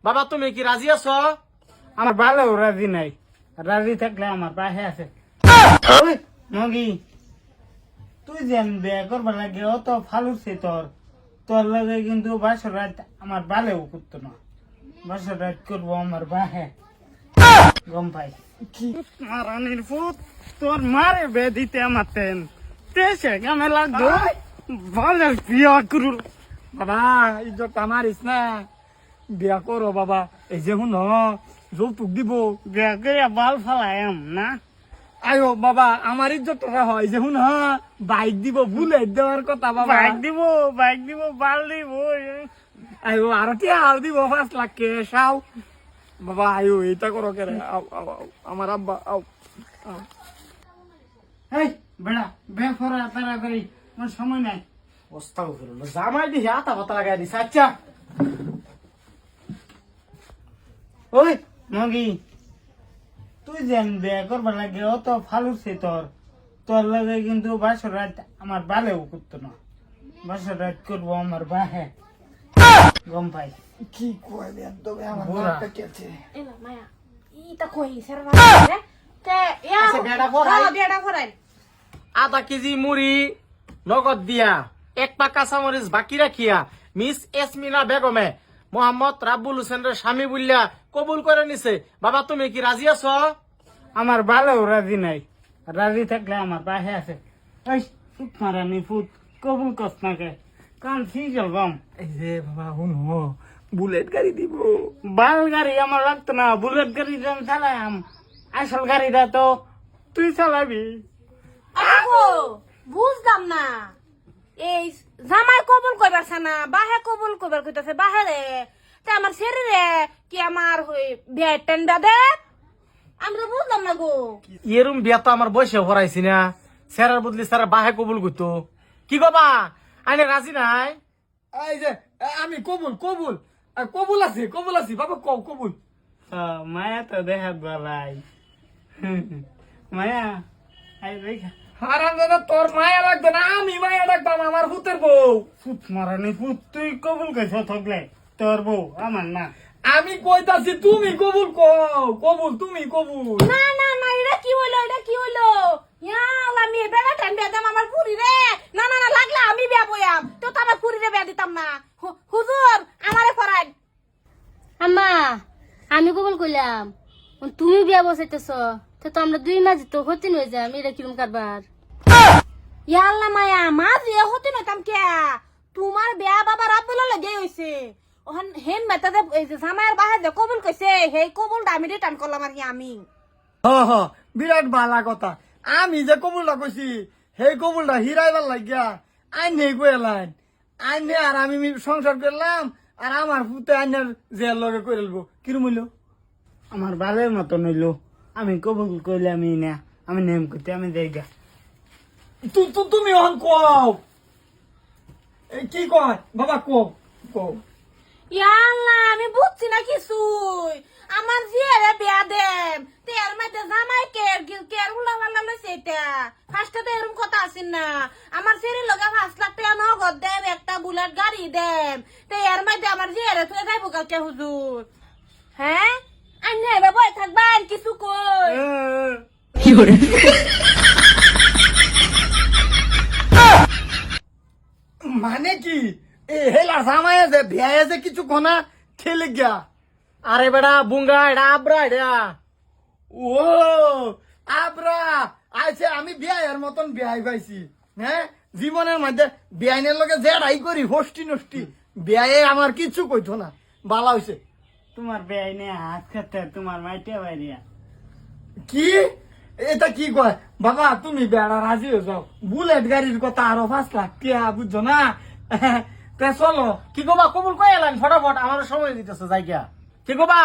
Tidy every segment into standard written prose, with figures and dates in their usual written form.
বাবা তুমি কি রাজি আছো? আমার ভালো রাজি নাই, রাজি থাকলে আমার পাশে আছে। ওই মগি, তুই যেন বিয়ে করবার লাগে অত ফালুছে তোর, তোর লাগে কিন্তু বাসর রাত আমার ভালো করতো না। বাসর রাত করবো আমার বাহে, গম পাই কি মারানির ফুট তোর মারে বে দিতে আমার তেন তেসে গামে লাগতো ভালো বিয়া করুল। বাবা ইজ্জত আমারিস না, বিয়া করো বাবা। এই যে শুন যৌতুক দিব, বিয়া করে বাল ফালাম না। আয়ো বাবা আমার ইজ্জত রাখো। এই যে শুন বাইক দিব, বুলেট দেওয়ার কথা বাবা। বাইক দিব বাল দিব। আয়ো আর কি হাল দিব 5 লাখ কে সাও বাবা। আয়ো এটা করো কে রে? আও আও আও, আমার আব্বা আও আও। এই বেড়া বে ফরা তাড়াতাড়ি, আমার সময় নাই। ওস্তাও ফিরলো জামাই দিছে আতা পাতা লাগাই দিছে। আচ্ছা ওই মগি, তুই যেন বিয়ে করবার লাগে অত ফালুছে তোর, তোর লাগে কিন্তু বাসর রাত আমার ভালো করতো না। বাসর রাত করবো আমার বাহে, গম পাই কি কয় দেন তবে আমার বুড়া। মাথা কেছে। Ela, Maya. Ita koi, serva. Te, ya. Asa beda forai. Oh, beda forai. আধা কেজি মুড়ি নগদ দিয়া, 1 পা কাঁচামরিচ বাকি রাখিয়া মিস এসমিনা বেগমে মোহাম্মদ রাব্বুল হোসেনের স্বামী বললা কবুল করে নিছে। বাবা তুমি কি রাজি আছো? আমার ভালো রাজি নাই, রাজি থাকলে আমার পাশে আছে। ওই ফুট মারানি ফুট কবুল কস নাকে কান সিজল গম। এই যে বাবা শুন বুলেট গাড়ি দিব। বাল গাড়ি আমার লাগতো না, বুলেট গাড়ি যেন চালাম। আসল গাড়িটা তো তুই চালাবি। Ako, বুঝলাম না। এই জামাই কবুল কইবারছে না, বাহে কবুল কইবার কইতাছে বাহিরে। তে আমার শরীরে কি আমার হই বেটেন দাদে? আমরা বুঝলাম না গো। এরম বিয়া তো আমার বয়সে ভরাইছি না। স্যারের বদলি স্যার বাহে কবুল করতো। কি বাবা আইনে রাজি নাই? এই যে আমি কবুল কবুল কবুল আছি বাবা কবুল। মায়া তো দেখাত বালাই। মায়া আই দেখা হারাম দাদা তোর মায়া লাগবে না, আমি মায়া রাখবাম আমার হুতের বউ। ফুট মারানি ফুট তুই কবুল কইছ থাকলে তোর বউ আমার না। আমি কইতাছি তুমি কবুল কও, কবুল তুমি কবুল। না না না, এটা কি হইলো? এটা কি হইলো? ইয়া আল্লাহ, আমি বেটা টান বেদাম আমার পুরি রে। না না না, লাগলা আমি বিয়া বয়াম তো আমার পুরি রে বিয়া দিতাম না। হুজুর আমারে ফরাই। আম্মা আমি কবল কইলাম, তুমি বিয়া বসাইতেছ, তো আমরা 2 মাস তো হতে নই যাম, এটা কিরম কারবার? ইয়া আল্লাহ মায়া, মা বিয়া হতে নতাম কে? তোমার বিয়া বাবা রাব্বুল লাগে হইছে। ওহন হেন মেতা যে এই যে জামাইয়ের বাহে যে কবুল কইছে, হেই কবুলটা আমি রিটার্ন করলাম আর কি আমি। বিরাট ভালা কথা। আমি যে কবুলটা কইছি সেই কবুলটা হিরাইবার লাগিয়া আইনে কইলাম, আইনে আর আমি সংসার করলাম, আর আমার পুতে আইনের যে লগে কইলবো কিরম হইলো? আমার ভালোর মতো নইলো। আমি কবুল কইলামই না, আমি নেম করতে আমি যাইগা। তুমি অন কও কি কয় বাবা কও কও। ইয়া আল্লাহ, আমি বুঝছি না কিছুই। আমার জিয়ারে বিয়া দেম তে এর মধ্যে জামাই কের উলা বালা লইছে এটা। ফার্স্টে তো এরকম কথা আসিন না। আমার সিরি লগে 5 লাখ টাকা নগদ দেম, একটা বুলেট গাড়ি দেম। তে এর মধ্যে আমার জিয়ারে তুই যাইবো কালকে হুজুর। হ্যাঁ আন্নে বাবা থাকবান কিছু কই। মানে কি হেলা জামাই যে বিয়ে যে কিছু কোনা ঠেলে গিয়া? আরে বেড়া বুঙ্গা এটা আবরা এটা। ও আবরা আইছে, আমি বিয়ের মতন বিয়াই পাইছি। হ্যাঁ জীবনের মধ্যে বিয়াইনের লগে জেড়াই করি হস্টি নষ্টি, বিয়ে আমার কিছু কইতো না। বালা হইছে তোমার বেআই নিয়ে হাত খাতে তোমার মাইটে বাইরিয়া। কি এটা কি কয় বাবা? তুমি বেড়া রাজি হয়ে যাও, বুলেট গাড়ির কথা আরো 5 লাখ টিয়া বুঝছো না? তে চলো। কি কবা কবুল কই এলেন ফটাফট, আমার সময় দিতেছে জায়গা। কি কবা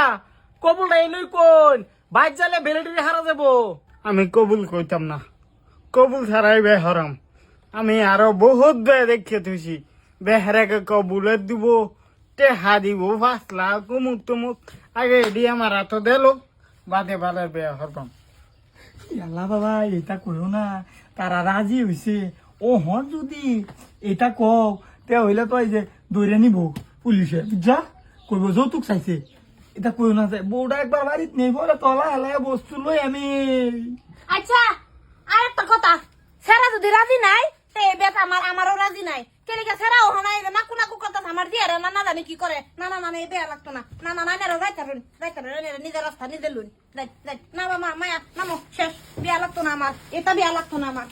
কবুল নাই নই কোন বাইক জালে ভ্যালিডিটি হারা যাবো। আমি কবুল কইতাম না, কবুল ছাড়াই বে হরাম। আমি আরো বহুত বে দেখে থুইছি, বেহরাকে কবুলের দিব, টেহা দিব 5 লাখ উমুক তুমুক। আগে এডি আমার হাত দিল, বাদে বাদে বে হরতাম। আল্লাহ বাবা এটা কইও না, তারা রাজি হইছে। ও হন যদি এটা কও তে হইলে তো এই যে দৌড়ে নিব পুলিশে, বুঝছা? কইব যৌতুক চাইছে। এটা কই না যায় বউটা একবার বাড়িত নেই পরে তলা হেলায় বস্তু লই আমি আচ্ছা আর একটা কথা সেরা যদি রাজি নাই তে এই বেত আমারও রাজি নাই কেলিকা সেরাও হানাই না নাকু কথা আমার দিয়ে না না জানি কি করে না না না এই বেয়া লাগতো না না না না রাইতারুন নিজের রাস্তা নিজে লুন না মামা মায়া নামো শেষ বিয়া লাগতো না আমার এটা বিয়া লাগতো না আমার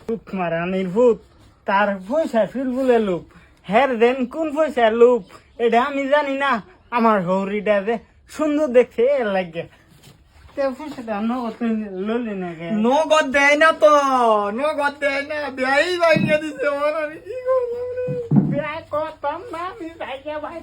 লুপ মারানির ভূত তার পয়সা ফিরবুলে লুপ হের দেন কোন পয়সা লুপ এটা আমি জানি না আমার হৌরিটা যে সুন্দর দেখছে এর লাগে তে পয়সাটা নগদ ললি না কে নগদ দেয় না তো নগদ দেয় না বিয়াই বাইকে দিছে আমার আমি কি করবো রে? বিয়া করতাম না আমি ভাইকে ভাই